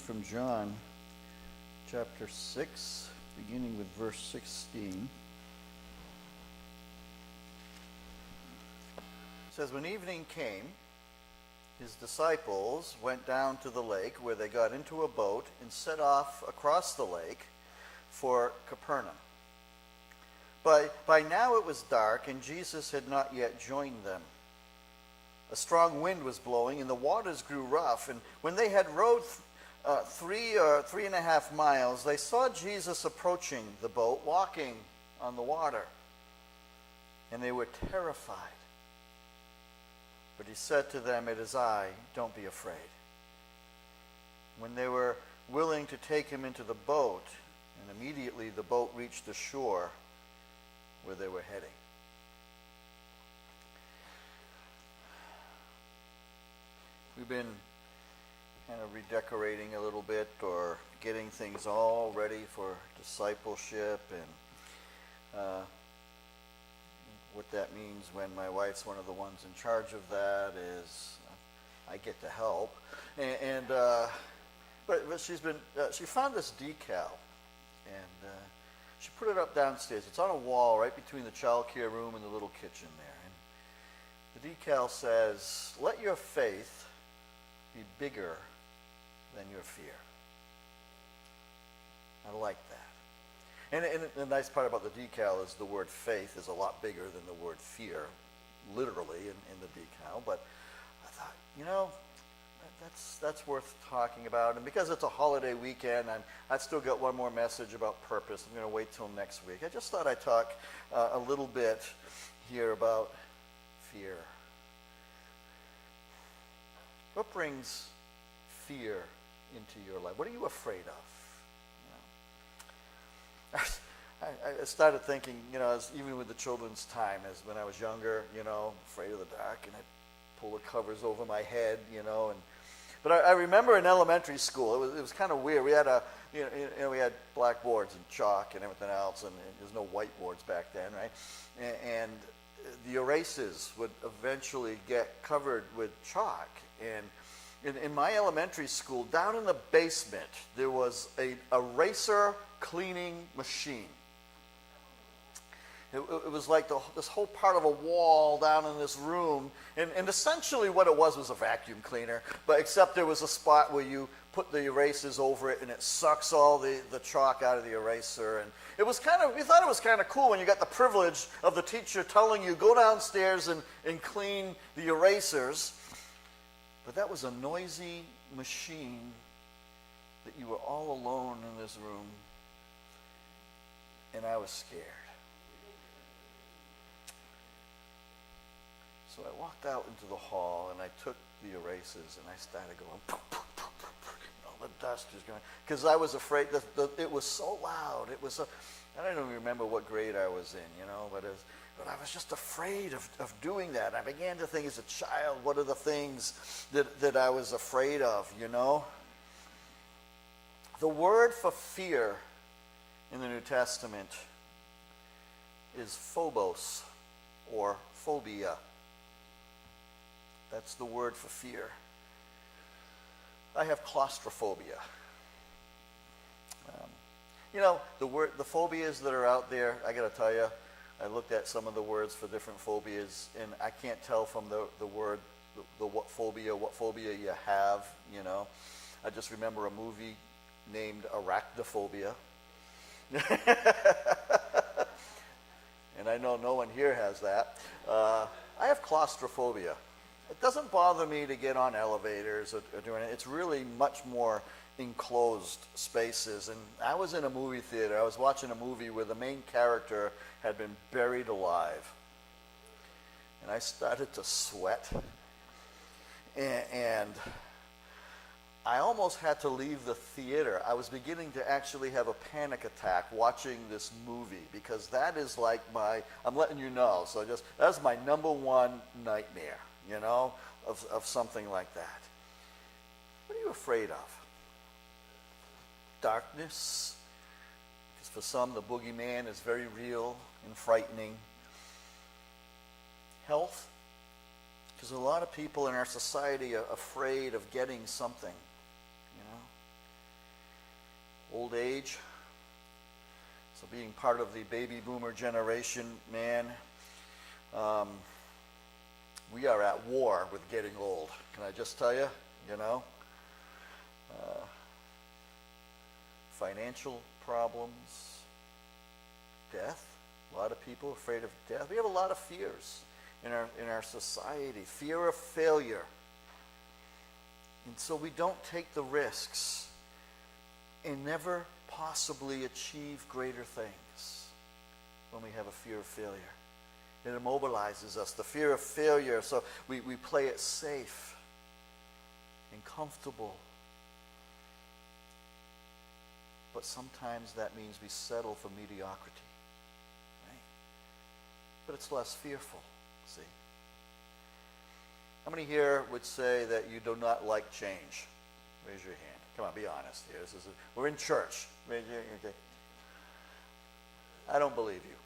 read from John chapter 6, beginning with verse 16. It says, when evening came, his disciples went down to the lake, where they got into a boat and set off across the lake for Capernaum. By now it was dark, and Jesus had not yet joined them. A strong wind was blowing, and the waters grew rough. And when they had rowed 3.5 miles, they saw Jesus approaching the boat, walking on the water. And they were terrified. But he said to them, "It is I, don't be afraid." When they were willing to take him into the boat, and immediately the boat reached the shore where they were heading. We've been kind of redecorating a little bit, or getting things all ready for discipleship, and what that means when my wife's one of the ones in charge of that is I get to help. But she found this decal, and she put it up downstairs. It's on a wall right between the child care room and the little kitchen there. And the decal says, "Let your faith be bigger than your fear." I like that. And the nice part about the decal is the word faith is a lot bigger than the word fear, literally, in the decal. But I thought, that's worth talking about. And because it's a holiday weekend, I've still got one more message about purpose. I'm going to wait till next week. I just thought I'd talk a little bit here about fear. What brings fear into your life? What are you afraid of? I started thinking, even with the children's time, as when I was younger, afraid of the dark, and I'd pull the covers over my head, But I remember in elementary school, it was kind of weird. We had we had blackboards and chalk and everything else, and there's no whiteboards back then, right? And the erasers would eventually get covered with chalk. And in my elementary school, down in the basement, there was a eraser cleaning machine. It was like this whole part of a wall down in this room, and essentially what it was a vacuum cleaner, but except there was a spot where you put the erasers over it, and it sucks all the chalk out of the eraser. And it was we thought it was kind of cool when you got the privilege of the teacher telling you, go downstairs and clean the erasers. But that was a noisy machine that you were all alone in this room, and I was scared. So I walked out into the hall, and I took the erasers, and I started going, poof, poof, poof, poof, poof. The dust is going, because I was afraid that it was so loud. It was I don't even remember what grade I was in, but I was just afraid of doing that. I began to think as a child, what are the things that I was afraid of, The word for fear in the New Testament is phobos, or phobia. That's the word for fear. I have claustrophobia. The phobias that are out there, I got to tell you, I looked at some of the words for different phobias, and I can't tell from the word, what phobia you have, I just remember a movie named Arachnophobia. And I know no one here has that. I have claustrophobia. It doesn't bother me to get on elevators or doing it. It's really much more enclosed spaces. And I was in a movie theater. I was watching a movie where the main character had been buried alive. And I started to sweat. And I almost had to leave the theater. I was beginning to actually have a panic attack watching this movie, because that is like I'm letting you know. So that's my number one nightmare, of something like that. What are you afraid of? Darkness, because for some the boogeyman is very real and frightening. Health, because a lot of people in our society are afraid of getting something, old age. So being part of the baby boomer generation, man, we are at war with getting old. Can I just tell you, financial problems, death. A lot of people are afraid of death. We have a lot of fears in our society. Fear of failure. And so we don't take the risks and never possibly achieve greater things when we have a fear of failure. It immobilizes us, the fear of failure, so we play it safe and comfortable. But sometimes that means we settle for mediocrity, right? But it's less fearful, see? How many here would say that you do not like change? Raise your hand. Come on, be honest here. We're in church. Raise your hand. Okay. I don't believe you.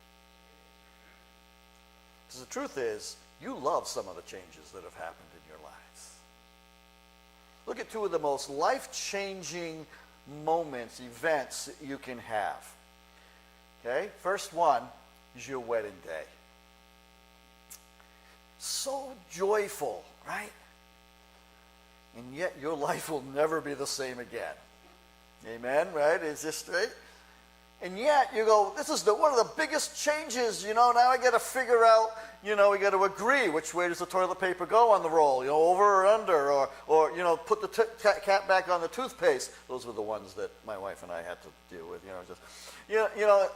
Because the truth is, you love some of the changes that have happened in your lives. Look at two of the most life-changing moments, events that you can have. Okay? First one is your wedding day. So joyful, right? And yet your life will never be the same again. Amen, right? Is this straight? And yet you go, this is one of the biggest changes, now I got to figure out, we got to agree which way does the toilet paper go on the roll, over or under, or put the cap back on the toothpaste. Those were the ones that my wife and I had to deal with,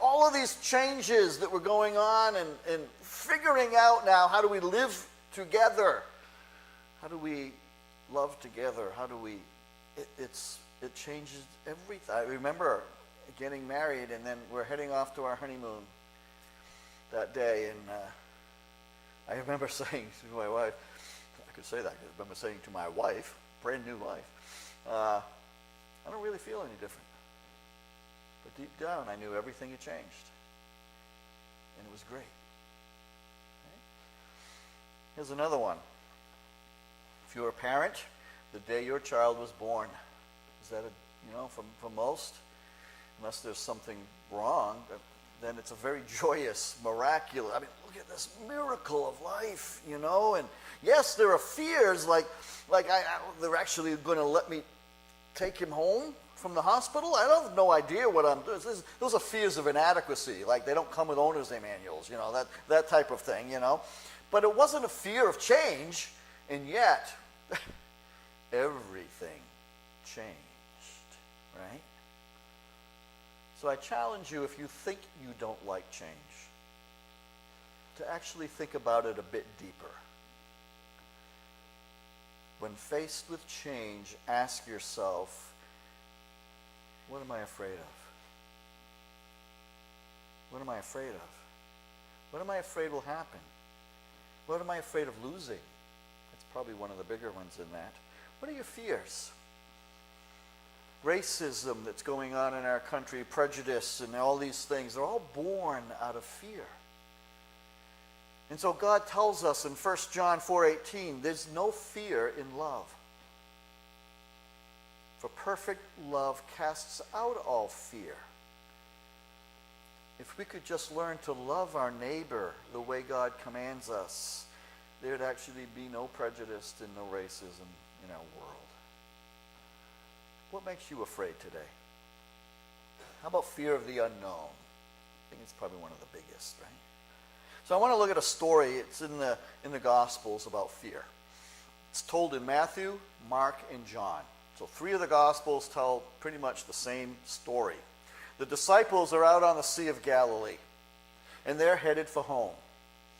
all of these changes that were going on and figuring out now, how do we live together? How do we love together? How do we, it changes everything. I remember getting married, and then we're heading off to our honeymoon that day, and I remember saying to my wife, I could say that, I remember saying to my wife, brand new wife, I don't really feel any different. But deep down, I knew everything had changed, and it was great. Okay? Here's another one. If you're a parent, the day your child was born, is that for most, unless there's something wrong, then it's a very joyous, miraculous. I mean, look at this miracle of life, And yes, there are fears, like they're actually going to let me take him home from the hospital. I have no idea what I'm doing. Those are fears of inadequacy, like they don't come with owner's manuals, that type of thing, But it wasn't a fear of change, and yet everything changed, right? So I challenge you, if you think you don't like change, to actually think about it a bit deeper. When faced with change, ask yourself, what am I afraid of? What am I afraid of? What am I afraid will happen? What am I afraid of losing? That's probably one of the bigger ones in that. What are your fears? Racism that's going on in our country, prejudice, and all these things, they're all born out of fear. And so God tells us in 1 John 4:18, there's no fear in love. For perfect love casts out all fear. If we could just learn to love our neighbor the way God commands us, there'd actually be no prejudice and no racism in our world. What makes you afraid today? How about fear of the unknown? I think it's probably one of the biggest, right? So I want to look at a story. It's in the Gospels about fear. It's told in Matthew, Mark, and John. So 3 of the Gospels tell pretty much the same story. The disciples are out on the Sea of Galilee, and they're headed for home.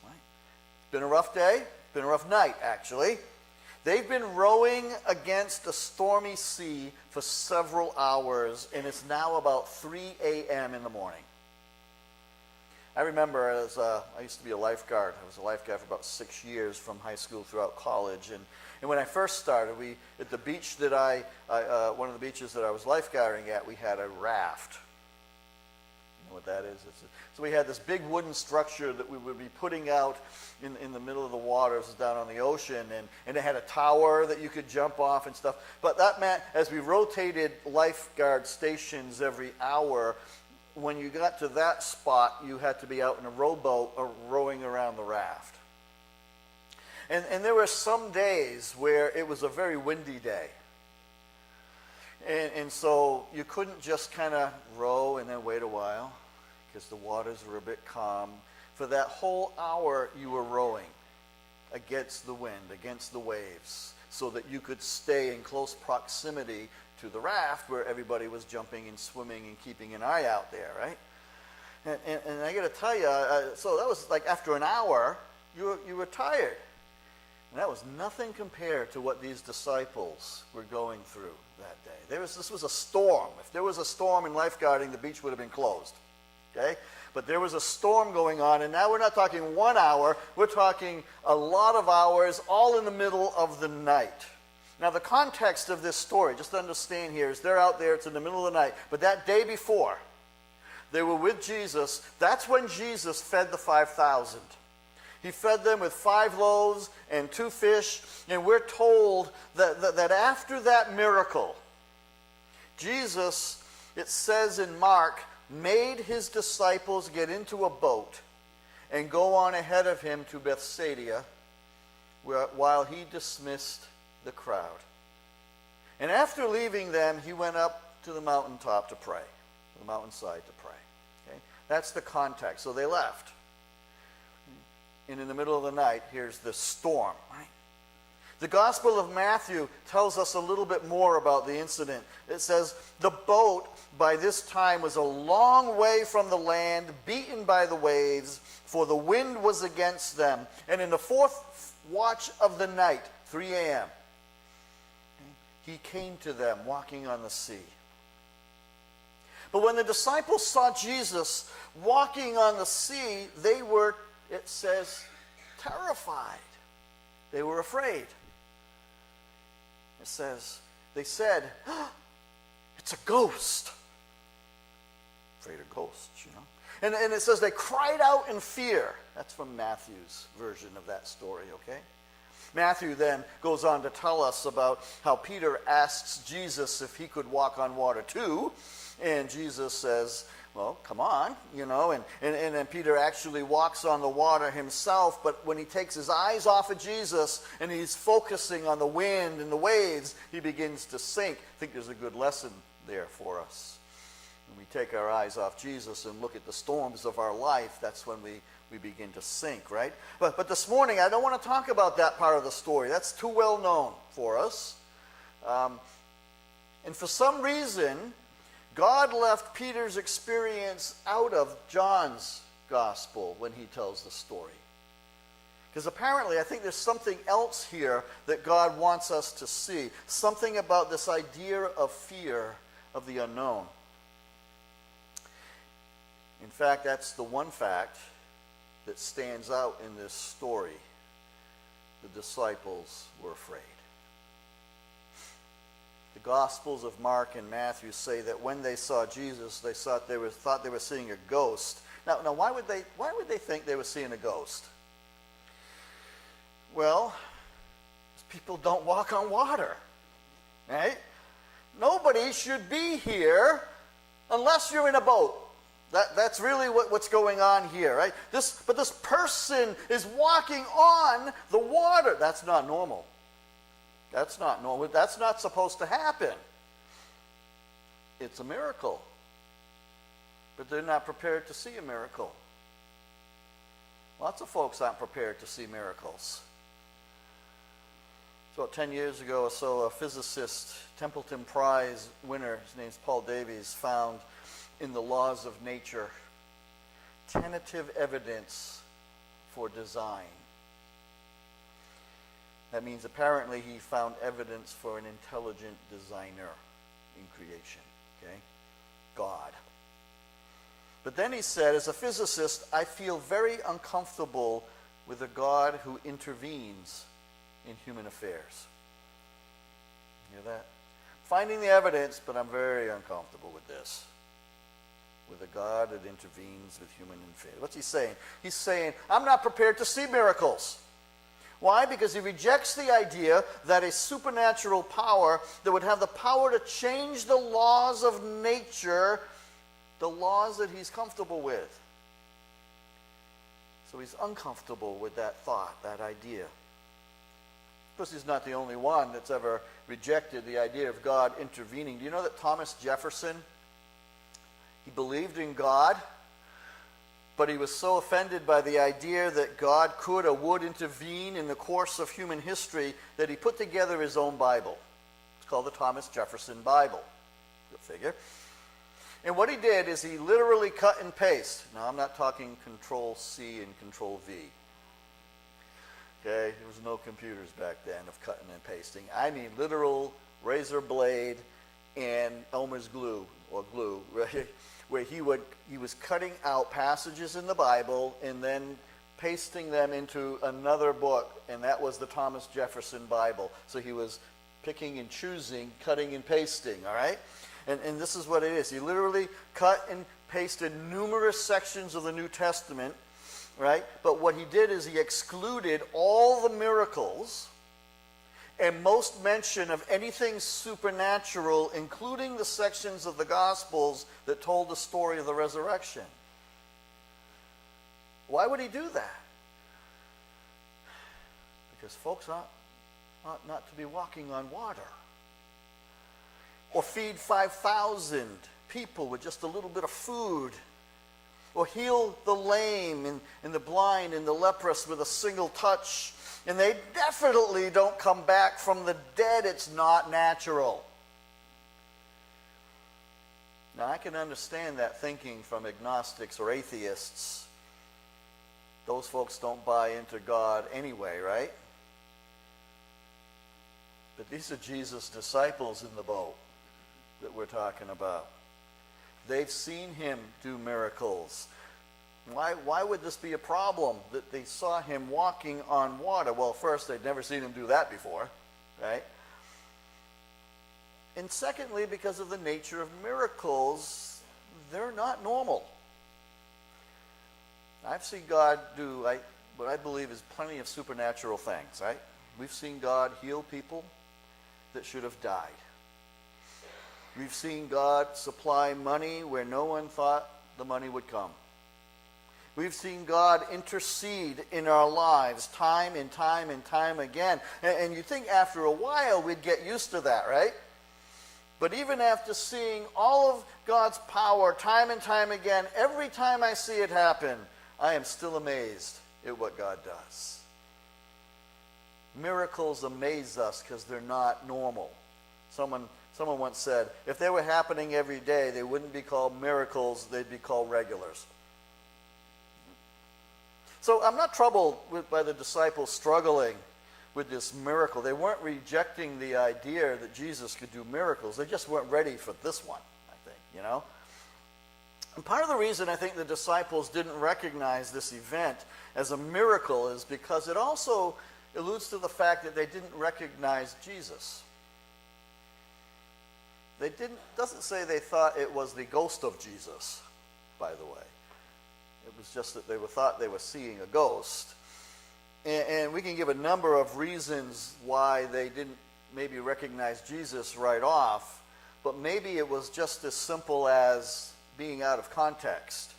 Right? It's been a rough day. Been a rough night, actually. They've been rowing against a stormy sea for several hours, and it's now about 3 a.m. in the morning. I remember I used to be a lifeguard. I was a lifeguard for about 6 years from high school throughout college. And when I first started, at the beach that one of the beaches that I was lifeguarding at, we had a raft. know what that is? So we had this big wooden structure that we would be putting out in the middle of the waters down on the ocean, and it had a tower that you could jump off and stuff. But that meant as we rotated lifeguard stations every hour, when you got to that spot, you had to be out in a rowboat or rowing around the raft. And there were some days where it was a very windy day. And so you couldn't just kind of row and then wait a while because the waters were a bit calm. For that whole hour, you were rowing against the wind, against the waves, so that you could stay in close proximity to the raft where everybody was jumping and swimming and keeping an eye out there, right? And I got to tell you, so that was like after an hour, you were tired. And that was nothing compared to what these disciples were going through that day. This was a storm. If there was a storm in lifeguarding, the beach would have been closed. Okay? But there was a storm going on, and now we're not talking 1 hour. We're talking a lot of hours, all in the middle of the night. Now, the context of this story, just to understand here, is they're out there, it's in the middle of the night. But that day before, they were with Jesus. That's when Jesus fed the 5,000. He fed them with 5 loaves and 2 fish. And we're told that after that miracle, Jesus, it says in Mark, made his disciples get into a boat and go on ahead of him to Bethsaida while he dismissed the crowd. And after leaving them, he went up to the mountaintop to pray, the mountainside to pray. Okay? That's the context. So they left. And in the middle of the night, here's the storm. Right? The Gospel of Matthew tells us a little bit more about the incident. It says, the boat by this time was a long way from the land, beaten by the waves, for the wind was against them. And in the 4th watch of the night, 3 a.m., he came to them walking on the sea. But when the disciples saw Jesus walking on the sea, they were, it says, terrified. They were afraid. It says, they said, oh, it's a ghost. Afraid of ghosts, you know. And it says they cried out in fear. That's from Matthew's version of that story, okay? Matthew then goes on to tell us about how Peter asks Jesus if he could walk on water too. And Jesus says, well, come on, you know, and then Peter actually walks on the water himself, but when he takes his eyes off of Jesus and he's focusing on the wind and the waves, he begins to sink. I think there's a good lesson there for us. When we take our eyes off Jesus and look at the storms of our life, that's when we begin to sink, right? But this morning, I don't want to talk about that part of the story. That's too well known for us. And for some reason, God left Peter's experience out of John's gospel when he tells the story. Because apparently, I think there's something else here that God wants us to see. Something about this idea of fear of the unknown. In fact, that's the one fact that stands out in this story. The disciples were afraid. The Gospels of Mark and Matthew say that when they saw Jesus, they thought they were seeing a ghost. Now, why would they think they were seeing a ghost? Well, people don't walk on water, right? Nobody should be here unless you're in a boat. That's really what's going on here, right? But this person is walking on the water. That's not normal. That's not normal. That's not supposed to happen. It's a miracle. But they're not prepared to see a miracle. Lots of folks aren't prepared to see miracles. So 10 years ago or so, a physicist, Templeton Prize winner, his name's Paul Davies, found in the laws of nature tentative evidence for design. That means apparently he found evidence for an intelligent designer in creation, okay? God. But then he said, as a physicist, I feel very uncomfortable with a God who intervenes in human affairs. You hear that? Finding the evidence, but I'm very uncomfortable with this. with a God that intervenes with human infinity. What's he saying? He's saying, I'm not prepared to see miracles. Why? Because he rejects the idea that a supernatural power that would have the power to change the laws of nature, the laws that he's comfortable with. So he's uncomfortable with that thought, that idea. Of course, he's not the only one that's ever rejected the idea of God intervening. Do you know that Thomas Jefferson, he believed in God, but he was so offended by the idea that God could or would intervene in the course of human history that he put together his own Bible. It's called the Thomas Jefferson Bible. Go figure. And what he did is he literally cut and paste. Now, I'm not talking Control-C and Control-V. Okay, there was no computers back then of cutting and pasting. I mean literal razor blade and Elmer's glue, or glue, right? Where he was cutting out passages in the Bible and then pasting them into another book, and that was the Thomas Jefferson Bible. So he was picking and choosing, cutting and pasting, all right? And this is what it is. He literally cut and pasted numerous sections of the New Testament, right? But what he did is he excluded all the miracles and most mention of anything supernatural, including the sections of the Gospels that told the story of the resurrection. Why would he do that? Because folks ought not to be walking on water. Or feed 5,000 people with just a little bit of food. Or heal the lame and the blind and the leprous with a single touch. And they definitely don't come back from the dead. It's not natural. Now, I can understand that thinking from agnostics or atheists. Those folks don't buy into God anyway, right? But these are Jesus' disciples in the boat that we're talking about. They've seen him do miracles. Why would this be a problem that they saw him walking on water? Well, first, they'd never seen him do that before, right? And secondly, because of the nature of miracles, they're not normal. I've seen God do what I believe is plenty of supernatural things, right? We've seen God heal people that should have died. We've seen God supply money where no one thought the money would come. We've seen God intercede in our lives time and time and time again. And you think after a while we'd get used to that, right? But even after seeing all of God's power time and time again, every time I see it happen, I am still amazed at what God does. Miracles amaze us because they're not normal. Someone once said, if they were happening every day, they wouldn't be called miracles, they'd be called regulars. So I'm not troubled by the disciples struggling with this miracle. They weren't rejecting the idea that Jesus could do miracles. They just weren't ready for this one, I think, you know. And part of the reason I think the disciples didn't recognize this event as a miracle is because it also alludes to the fact that they didn't recognize Jesus. Doesn't say they thought it was the ghost of Jesus, by the way. It was just that they thought they were seeing a ghost. And we can give a number of reasons why they didn't maybe recognize Jesus right off, but maybe it was just as simple as being out of context.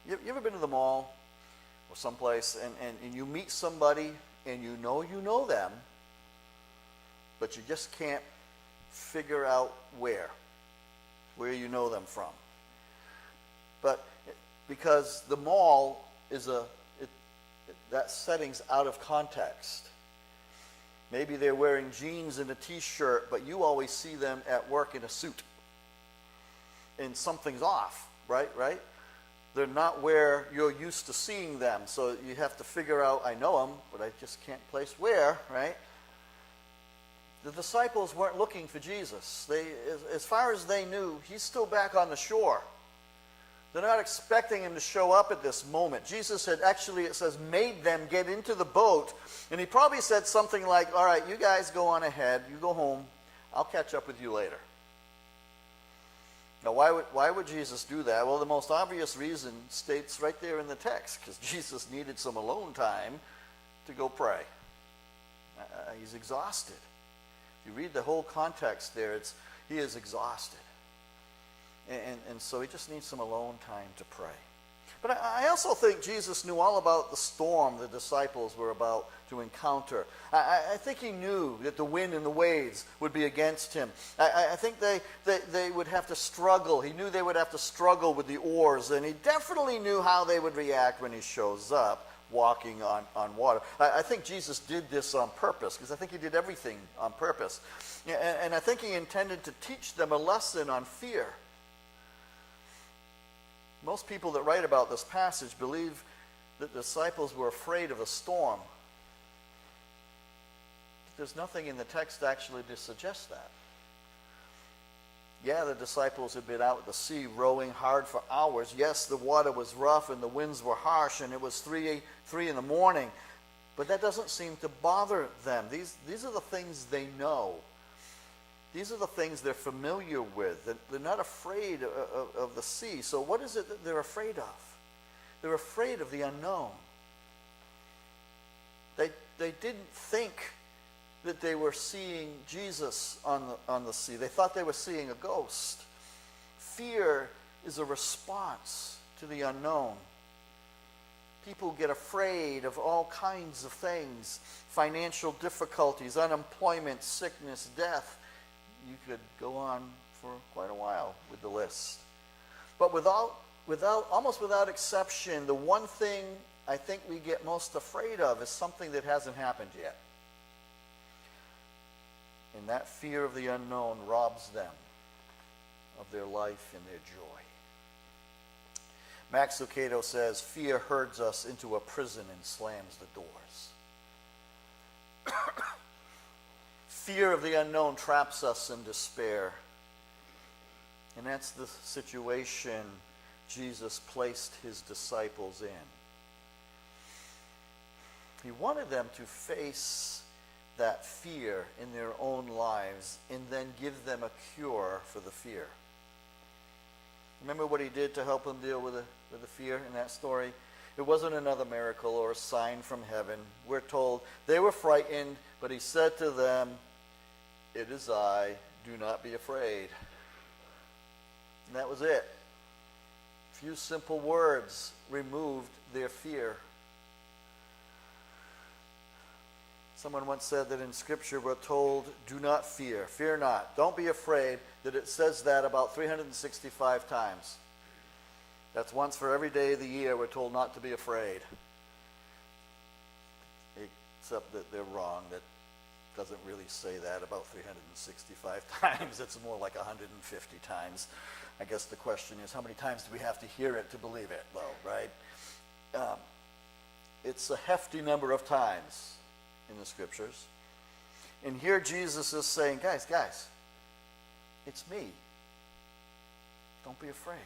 You ever been to the mall or someplace and you meet somebody and you know them, but you just can't figure out where you know them from? But because the mall is that setting's out of context. Maybe they're wearing jeans and a t-shirt, but you always see them at work in a suit. And something's off, right? They're not where you're used to seeing them. So you have to figure out, I know them, but I just can't place where, right? The disciples weren't looking for Jesus. As far as they knew, he's still back on the shore. They're not expecting him to show up at this moment. Jesus had actually, it says, made them get into the boat. And he probably said something like, all right, you guys go on ahead. You go home. I'll catch up with you later. Now, why would Jesus do that? Well, the most obvious reason states right there in the text, because Jesus needed some alone time to go pray. He's exhausted. If you read the whole context there, he is exhausted. And so he just needs some alone time to pray. But I also think Jesus knew all about the storm the disciples were about to encounter. I think he knew that the wind and the waves would be against him. I think they would have to struggle. He knew they would have to struggle with the oars, and he definitely knew how they would react when he shows up walking on water. I think Jesus did this on purpose, because I think he did everything on purpose. And I think he intended to teach them a lesson on fear. Most people that write about this passage believe that the disciples were afraid of a storm. But there's nothing in the text actually to suggest that. Yeah, the disciples had been out at the sea rowing hard for hours. Yes, the water was rough and the winds were harsh, and it was 3 in the morning. But that doesn't seem to bother them. These are the things they know. These are the things they're familiar with. They're not afraid of the sea. So what is it that they're afraid of? They're afraid of the unknown. They didn't think that they were seeing Jesus on the sea. They thought they were seeing a ghost. Fear is a response to the unknown. People get afraid of all kinds of things: financial difficulties, unemployment, sickness, death. You could go on for quite a while with the list. But almost without exception, the one thing I think we get most afraid of is something that hasn't happened yet. And that fear of the unknown robs them of their life and their joy. Max Lucado says, fear herds us into a prison and slams the doors. Fear of the unknown traps us in despair. And that's the situation Jesus placed his disciples in. He wanted them to face that fear in their own lives and then give them a cure for the fear. Remember what he did to help them deal with the fear in that story? It wasn't another miracle or a sign from heaven. We're told they were frightened, but he said to them, "It is I, do not be afraid." And that was it. A few simple words removed their fear. Someone once said that in Scripture we're told, do not fear, fear not, don't be afraid, that it says that about 365 times. That's once for every day of the year we're told not to be afraid. Except that they're wrong. That doesn't really say that about 365 times. It's more like 150 times. I guess the question is, how many times do we have to hear it to believe it, though, right? It's a hefty number of times in the Scriptures. And here Jesus is saying, guys, it's me. Don't be afraid.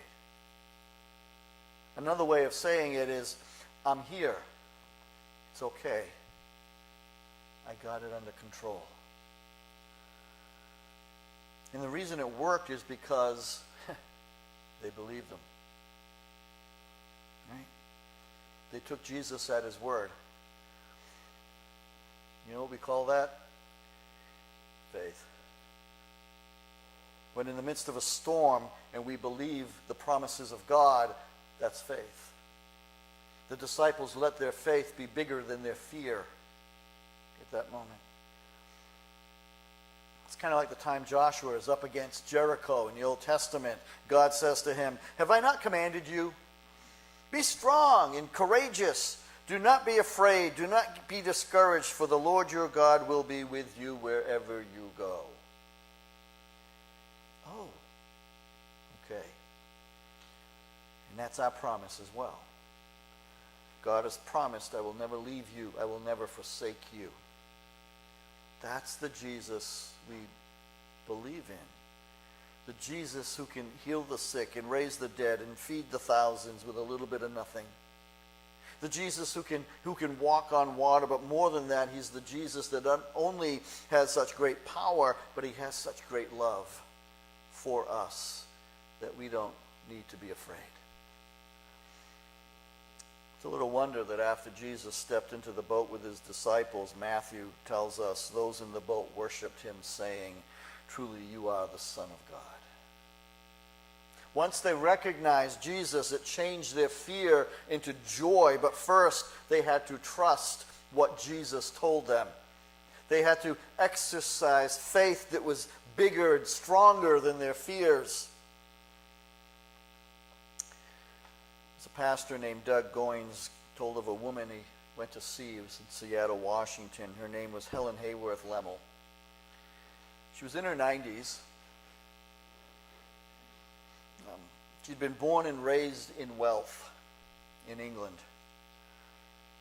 Another way of saying it is, I'm here. It's okay. I got it under control. And the reason it worked is because they believed him. Right? They took Jesus at his word. You know what we call that? Faith. When in the midst of a storm and we believe the promises of God, that's faith. The disciples let their faith be bigger than their fear at that moment. It's kind of like the time Joshua is up against Jericho in the Old Testament. God says to him, "Have I not commanded you? Be strong and courageous. Do not be afraid. Do not be discouraged, for the Lord your God will be with you wherever you go." Oh, okay. And that's our promise as well. God has promised, I will never leave you. I will never forsake you. That's the Jesus we believe in. The Jesus who can heal the sick and raise the dead and feed the thousands with a little bit of nothing. The Jesus who can walk on water, but more than that, he's the Jesus that not only has such great power, but he has such great love for us that we don't need to be afraid. It's a little wonder that after Jesus stepped into the boat with his disciples, Matthew tells us those in the boat worshiped him, saying, "Truly you are the Son of God." Once they recognized Jesus, it changed their fear into joy, but first they had to trust what Jesus told them. They had to exercise faith that was bigger and stronger than their fears. There's a pastor named Doug Goins told of a woman he went to see. It was in Seattle, Washington. Her name was Helen Hayworth Lemmel. She was in her 90s. She'd been born and raised in wealth in England.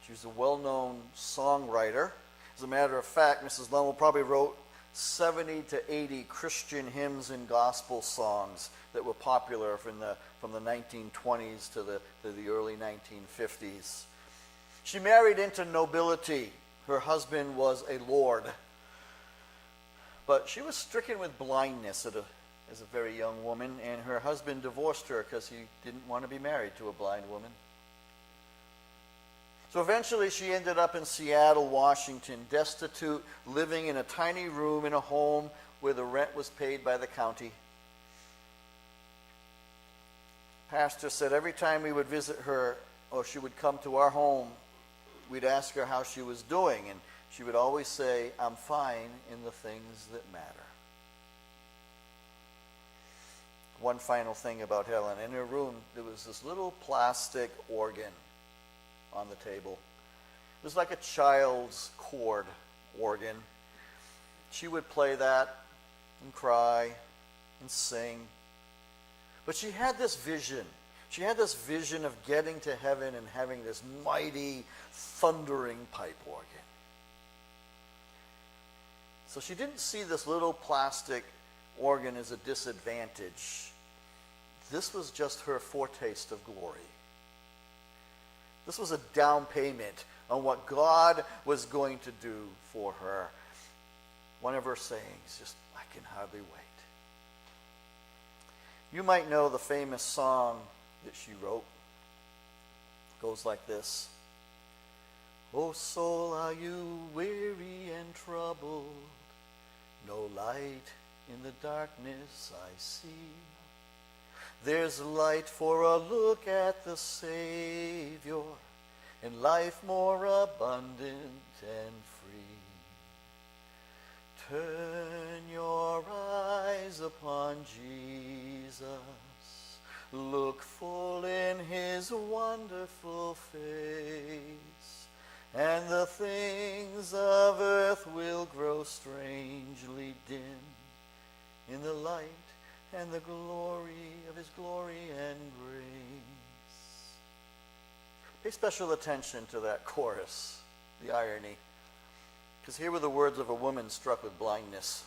She was a well-known songwriter. As a matter of fact, Mrs. Lemmel probably wrote 70 to 80 Christian hymns and gospel songs that were popular from the 1920s to the early 1950s. She married into nobility. Her husband was a lord. But she was stricken with blindness as a very young woman, and her husband divorced her because he didn't want to be married to a blind woman. So eventually she ended up in Seattle, Washington, destitute, living in a tiny room in a home where the rent was paid by the county. Pastor said every time we would visit her, or she would come to our home, we'd ask her how she was doing, and she would always say, "I'm fine in the things that matter." One final thing about Helen. In her room, there was this little plastic organ on the table. It was like a child's chord organ. She would play that and cry and sing. But she had this vision. She had this vision of getting to heaven and having this mighty, thundering pipe organ. So she didn't see this little plastic organ as a disadvantage. This was just her foretaste of glory. This was a down payment on what God was going to do for her. One of her sayings, just, "I can hardly wait." You might know the famous song that she wrote. It goes like this. "O soul, are you weary and troubled? No light in the darkness I see. There's light for a look at the Savior, and life more abundant and free. Turn your eyes upon Jesus. Look full in his wonderful face, and the things of earth will grow strangely dim in the light and the glory of his glory and grace." Pay special attention to that chorus, the irony. Because here were the words of a woman struck with blindness.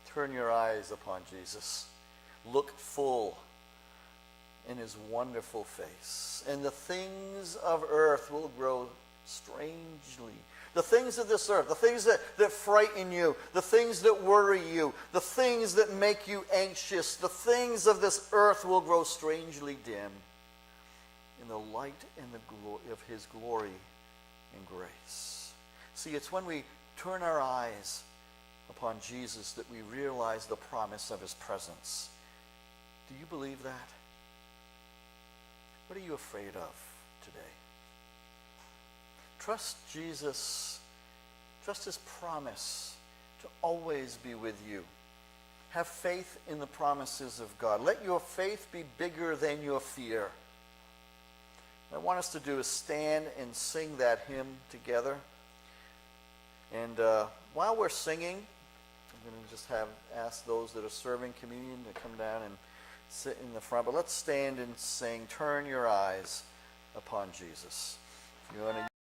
Turn your eyes upon Jesus. Look full in his wonderful face, and the things of earth will grow strangely. The things of this earth, the things that frighten you, the things that worry you, the things that make you anxious, the things of this earth will grow strangely dim in the light and the glory of his glory and grace. See, it's when we turn our eyes upon Jesus that we realize the promise of his presence. Do you believe that? What are you afraid of today? Trust Jesus. Trust his promise to always be with you. Have faith in the promises of God. Let your faith be bigger than your fear. What I want us to do is stand and sing that hymn together. And while we're singing, I'm going to just ask those that are serving communion to come down and sit in the front. But let's stand and sing, "Turn Your Eyes Upon Jesus." If you want to